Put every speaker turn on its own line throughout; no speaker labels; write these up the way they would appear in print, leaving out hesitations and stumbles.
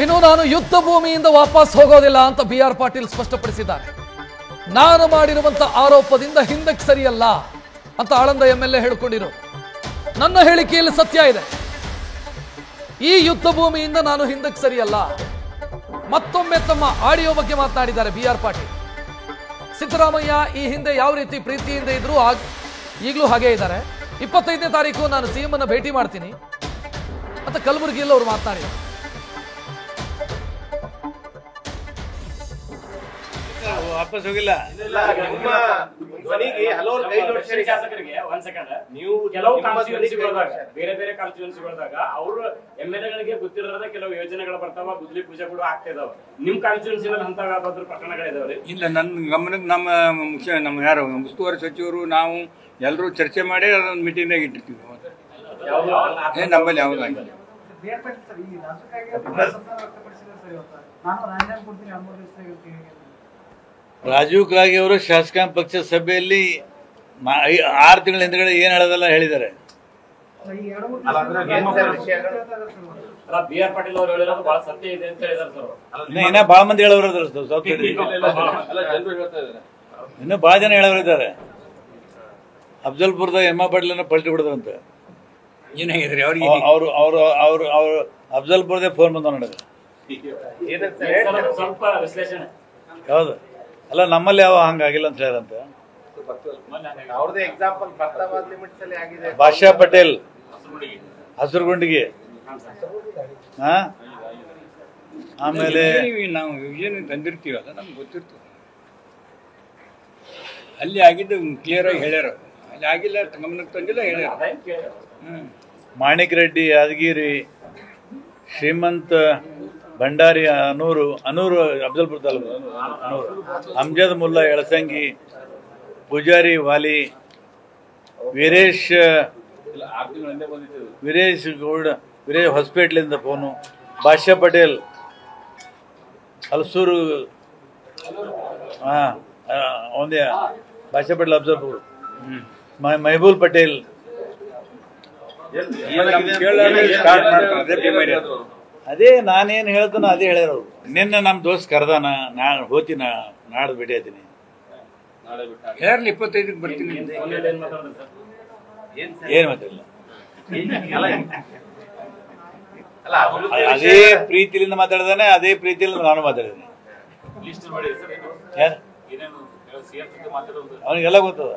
ಇನ್ನು ನಾನು ಯುದ್ಧ ಭೂಮಿಯಿಂದ ವಾಪಸ್ ಹೋಗೋದಿಲ್ಲ ಅಂತ ಬಿ.ಆರ್. ಪಾಟೀಲ್ ಸ್ಪಷ್ಟಪಡಿಸಿದ್ದಾರೆ. ನಾನು ಮಾಡಿರುವಂತ ಆರೋಪದಿಂದ ಹಿಂದಕ್ಕೆ ಸರಿಯಲ್ಲ ಅಂತ ಆಳಂದ ಎಂಎಲ್ಎ ಹೇಳಿಕೊಂಡಿರು. ನನ್ನ ಹೇಳಿಕೆಯಲ್ಲಿ ಸತ್ಯ ಇದೆ. ಈ ಯುದ್ಧ ಭೂಮಿಯಿಂದ ನಾನು ಹಿಂದಕ್ಕೆ ಸರಿಯಲ್ಲ. ಮತ್ತೊಮ್ಮೆ ತಮ್ಮ ಆಡಿಯೋ ಬಗ್ಗೆ ಮಾತನಾಡಿದ್ದಾರೆ ಬಿ.ಆರ್. ಪಾಟೀಲ್. ಸಿದ್ದರಾಮಯ್ಯ ಈ ಹಿಂದೆ ಯಾವ ರೀತಿ ಪ್ರೀತಿಯಿಂದ ಇದ್ರು ಈಗಲೂ ಹಾಗೇ ಇದ್ದಾರೆ. 25ನೇ ತಾರೀಕು ನಾನು ಸಿಎಂ ಅನ್ನ ಭೇಟಿ ಮಾಡ್ತೀನಿ ಅಂತ ಕಲಬುರಗಿಯಲ್ಲಿ ಅವರು ಮಾತನಾಡಿದ್ದಾರೆ.
ವಾಪಸ್ ಹೋಗಿಲ್ಲ.
ಬೇರೆ ಬೇರೆ ಕಾನ್ಸ್ಟಿಟ್ಯೂನ್ಸಿಗಳಾಗ ಅವ್ರ ಎಂಎಲ್ಎಗಳಿಗೆ ಗೊತ್ತಿರೋದ ಕೆಲವು ಯೋಜನೆಗಳು ಬರ್ತಾವ, ಗುದ್ಲಿ ಪೂಜೆ ಕೂಡ ಆಗ್ತಾ ಇದಾವ. ನಿಮ್ ಕಾನ್ಸ್ಟಿಟ್ಯೂನ್ಸಿನಲ್ಲಿ ಅಂತ ಪ್ರಕರಣಗಳಿದಾವ್ರಿ?
ಇಲ್ಲ, ನನ್ನ ಗಮನಕ್ಕೆ ನಮ್ಮ ಯಾರು ಉಸ್ತುವಾರಿ ಸಚಿವರು ನಾವು ಎಲ್ಲರೂ ಚರ್ಚೆ ಮಾಡಿ ಅದೊಂದು ಮೀಟಿಂಗ್ನಾಗ ಇಟ್ಟಿರ್ತೀವಿ. ನಮ್ಮಲ್ಲಿ ಯಾವುದಾಗಿಲ್ಲ. ರಾಜೀವ್ ಕಾಗೆ ಅವರು ಶಾಸಕಾಂಗ ಪಕ್ಷದ ಸಭೆಯಲ್ಲಿ 6 ತಿಂಗಳ ಹಿಂದ್ಗಡೆ ಏನ್ ಹೇಳೋದಲ್ಲ ಹೇಳಿದ್ದಾರೆ.
ಬಿ.ಆರ್. ಪಾಟೀಲ್ ಅವರು ಹೇಳಿರೋದು ಬಹಳ ಸತ್ಯ ಇದೆ ಅಂತ ಹೇಳಿದಾರೆ ಸರ್.
ಇನ್ನ ಬಹಳ ಮಂದಿ ಹೇಳೋರು ಇನ್ನು ಬಹಳ ಜನ ಹೇಳೋರಿದ್ದಾರೆ. ಅಫ್ಜಲ್ಪುರದ ಎಮ್ಮ ಪಾಟೀಲನ್ನ ಪಲ್ಟಿ ಬಿಡದಂತ ಏನಾಗಿದ್ರಿ ಅವ್ರಿಗೆ? ಅವ್ರು ಅಫ್ಜಲ್ಪುರದೇ ಫೋನ್ ಬಂದ ನೋಡಿದ್ರೆ
ಸ್ವಲ್ಪ ವಿಶ್ಲೇಷಣೆ
ಯಾವ್ದು ಅಲ್ಲ, ನಮ್ಮಲ್ಲಿ ಯಾವ ಹಂಗಾಗಿಲ್ಲ ಅಂತ ಹೇಳಂತ. ಭಾಷಾ ಪಟೇಲ್ ಹಸುರುಗುಂಡಿಗೆ, ಆಮೇಲೆ ನಾವು ವಿಷಯ ತಂದಿರ್ತೀವಲ್ಲ, ನಮ್ಗೆ ಗೊತ್ತಿರ್ತದೆ. ಅಲ್ಲಿ ಆಗಿದ್ದು ಕ್ಲಿಯರ್ ಆಗಿ ಹೇಳ್ಯಾರ, ಅಲ್ಲಿ ಆಗಿಲ್ಲ ಗಮನಕ್ಕೆ ತಂದಿಲ್ಲ ಹೇಳ್ಯಾರ. ಮಾಣಿಕ್ ರೆಡ್ಡಿ ಯಾದಗಿರಿ, ಶ್ರೀಮಂತ್ ಭಂಡಾರಿ ಅನೂರು ಅಫ್ಜಲ್ಪುರ ತಾಲೂಕು ಅನೂರು, ಅಮ್ಜದ್ ಮುಲ್ಲಾ ಯಳಸಂಗಿ, ಪೂಜಾರಿ ವಾಲಿ, ವೀರೇಶ್ ಗೌಡ, ವೀರೇಶ್ ಹಾಸ್ಪಿಟ್ಲಿಂದ ಫೋನು, ಭಾಷಾ ಪಟೇಲ್ ಹಲಸೂರು, ಒಂದೇ ಭಾಷಾ ಪಟೇಲ್ ಅಫ್ಜಲ್ಪುರ್, ಮೆಹಬೂಲ್ ಪಟೇಲ್. ಅದೇ ನಾನೇನು ಹೇಳ್ತಾನ ಅದೇ ಹೇಳ್ಯಾರ. ನಿನ್ನ ನಮ್ಮ ದೋಸ್ತ್ ಕರ್ದಾನ, ನಾನು ಹೋಗ್ತೀನಿ, ನಾಡ್ದು ಭೇಟಿ ಆತೀನಿ. ಹೇರ್ಲಿ 25ಕ್ಕೆ ಬರ್ತೀನಿ. ಏನ್ ಮಾತಾಡಿಲ್ಲ. ಅದೇ ಪ್ರೀತಿಲಿಂದ ಮಾತಾಡಿದಾನೆ, ಅದೇ ಪ್ರೀತಿಲಿಂದ ನಾನು ಮಾತಾಡಿದ್ದೀನಿ. ಅವನಿಗೆಲ್ಲ ಗೊತ್ತದ.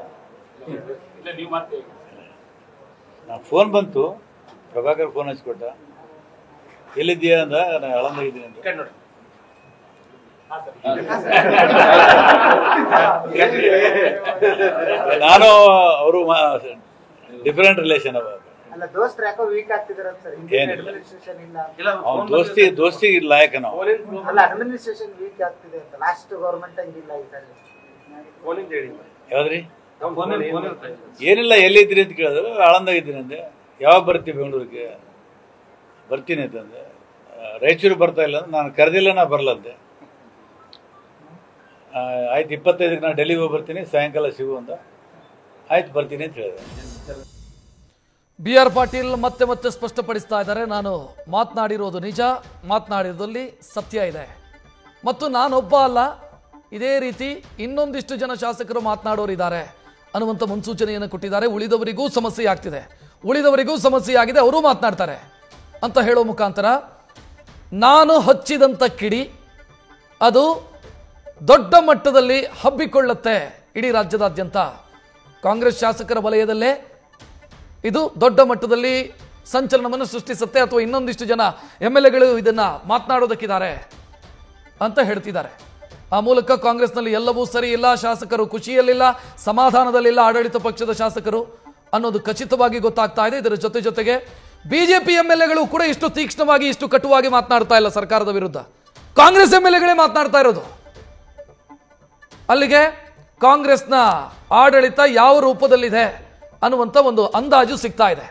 ನಾ ಫೋನ್ ಬಂತು, ಪ್ರಭಾಕರ್ ಫೋನ್ ಹಚ್ಕೊಟ್ಟ, ಎಲ್ಲಿದ್ದೀಯ ಅಂದ, ನಾನು ಆಳಂದಾಗಿದ್ದೀನಿ ಅಂತ. ನಾನು ಅವರು ಡಿಫರೆಂಟ್ ರಿಲೇಷನ್ ಅವ. ದೋಸ್ತಿ ಲಾಯಕ ನಾವು. ಯಾವ್ದ್ರಿ? ಏನಿಲ್ಲ, ಎಲ್ಲಿದ್ರಿ ಅಂತ ಕೇಳಿದ್ರು, ಆಳಂದಾಗಿದ್ದೀನಿ ಅಂದೆ. ಯಾವಾಗ ಬರ್ತೀವಿ ಬೆಂಗಳೂರಿಗೆ? ಬರ್ತೀನಿ ಅಂತಂದೆ. ರಾಯಚೂರು ಬರ್ತಾ ಇಲ್ಲ ಅಂದ್ರೆ ನಾನು ಕರೆದಿಲ್ಲ, ನಾ ಬರಲಂತೆ. ಆಯ್ತು, 25ಕ್ಕೆ ನಾನು ಡೆಲ್ಲಿಗೆ ಹೋಗಿ ಬರ್ತೀನಿ, ಸಾಯಂಕಾಲ ಸಿಗು ಅಂತ. ಆಯ್ತು, ಬರ್ತೀನಿ ಅಂತ ಹೇಳಿದೆ.
ಬಿ.ಆರ್. ಪಾಟೀಲ್ ಮತ್ತೆ ಸ್ಪಷ್ಟಪಡಿಸ್ತಾ ಇದ್ದಾರೆ, ನಾನು ಮಾತನಾಡಿರೋದು ನಿಜ, ಮಾತನಾಡಿರೋದಲ್ಲಿ ಸತ್ಯ ಇದೆ, ಮತ್ತು ನಾನೊಬ್ಬ ಅಲ್ಲ, ಇದೇ ರೀತಿ ಇನ್ನೊಂದಿಷ್ಟು ಜನ ಶಾಸಕರು ಮಾತನಾಡೋರಿದ್ದಾರೆ ಅನ್ನುವಂಥ ಮುನ್ಸೂಚನೆಯನ್ನು ಕೊಟ್ಟಿದ್ದಾರೆ. ಉಳಿದವರಿಗೂ ಸಮಸ್ಯೆ ಆಗಿದೆ, ಅವರೂ ಮಾತನಾಡ್ತಾರೆ ಅಂತ ಹೇಳೋ ಮುಖಾಂತರ ನಾನು ಹಚ್ಚಿದಂಥ ಕಿಡಿ ಅದು ದೊಡ್ಡ ಮಟ್ಟದಲ್ಲಿ ಹಬ್ಬಿಕೊಳ್ಳುತ್ತೆ ಇಡೀ ರಾಜ್ಯದಾದ್ಯಂತ. ಕಾಂಗ್ರೆಸ್ ಶಾಸಕರ ವಲಯದಲ್ಲೇ ಇದು ದೊಡ್ಡ ಮಟ್ಟದಲ್ಲಿ ಸಂಚಲನವನ್ನು ಸೃಷ್ಟಿಸುತ್ತೆ, ಅಥವಾ ಇನ್ನೊಂದಿಷ್ಟು ಜನ ಎಂಎಲ್ಎಗಳು ಇದನ್ನ ಮಾತನಾಡೋದಕ್ಕಿದ್ದಾರೆ ಅಂತ ಹೇಳ್ತಿದ್ದಾರೆ. ಆ ಮೂಲಕ ಕಾಂಗ್ರೆಸ್ನಲ್ಲಿ ಎಲ್ಲವೂ ಸರಿ ಇಲ್ಲ, ಶಾಸಕರು ಖುಷಿಯಲ್ಲಿಲ್ಲ, ಸಮಾಧಾನದಲ್ಲಿಲ್ಲ ಆಡಳಿತ ಪಕ್ಷದ ಶಾಸಕರು ಅನ್ನೋದು ಖಚಿತವಾಗಿ ಗೊತ್ತಾಗ್ತಾ ಇದೆ. ಇದರ ಜೊತೆಗೆ ಬಿಜೆಪಿ ಎಂಎಲ್ಎಗಳು ಕೂಡ ಇಷ್ಟು ತೀಕ್ಷ್ಣವಾಗಿ, ಇಷ್ಟು ಕಟುವಾಗಿ ಮಾತನಾಡ್ತಾ ಇಲ್ಲ ಸರ್ಕಾರದ ವಿರುದ್ಧ. ಕಾಂಗ್ರೆಸ್ ಎಂಎಲ್ಎಗಳೇ ಮಾತನಾಡ್ತಾ ಇರೋದು. ಅಲ್ಲಿಗೆ ಕಾಂಗ್ರೆಸ್ನ ಆಡಳಿತ ಯಾವ ರೂಪದಲ್ಲಿದೆ ಅನ್ನುವಂಥ ಒಂದು ಅಂದಾಜು ಸಿಗ್ತಾ ಇದೆ.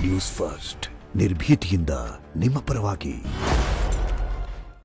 ನ್ಯೂಸ್ ಫಸ್ಟ್, ನಿರ್ಭೀತಿಯಿಂದ ನಿಮ್ಮ ಪರವಾಗಿ.